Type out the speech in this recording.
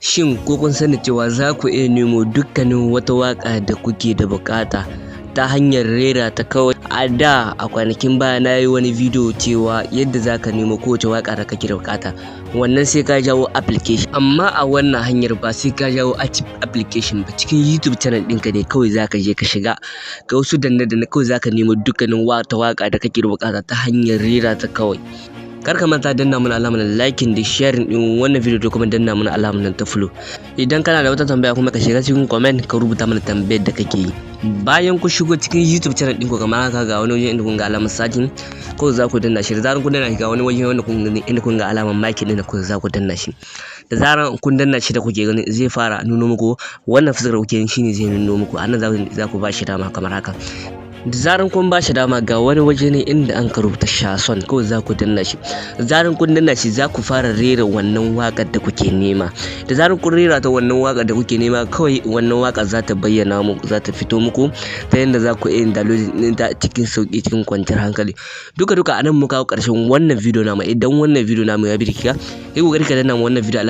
Shin ko kun sani cewa za ku iya nemo dukkanin wata waƙa da kuke da buƙata ta hanyar rera ta kawai? A da a kwanakin baya na yi wani bidiyo cewa yadda za ka nemo kowace waƙa da kake da buƙata, wannan sai ka jawo application. Amma a wannan hanyar ba sai ka jawo application ba, cikin YouTube channel ɗinka ne kawai za ka je ka shiga ga wasu danne-danne kawai za ka nemo dukkanin wata waƙa da kake da buƙata ta hanyar rera ta kawai. Kar ka manta danna mana alamar liking da sharing din wannan video da kuma danna mana alamar ta follow. Idan kana da wata tambaya kuma ka shiga cikin comment ka rubuta mana tambayar da kake yi. Bayan ku shigo cikin YouTube channel ɗinku kamar haka ga wani waje inda kun ga alamar searching ko za ku danna shi. Da zaran kun danna shi ga wani waje wanda kun gani inda kun ga alamar mic din ko za ku danna shi. Da zaran kun danna shi da kuke gani zai fara nuno muku wannan fuskar kuke yin shine zai nuno muku. Anan za ku ba shi dama kamar haka. Da zaran kun ba shi dama ga wani waje ne inda an rubuta shason kawai za ku danna shi. Da zaran kun danna shi za ku fara rera wannan waƙar da kuke nema. Da zaran kun rera ta wannan waƙar da kuke nema kawai wannan waƙar za ta bayyana muku, za ta fito muku ta yanda za ku iya downloading ɗin ta cikin sauƙi cikin kwanciyar hankali. Duka anan muka kawo ƙarshen wannan video namu. Idan wannan video namu ya birge ka, yi ƙoƙari ka danna wannan video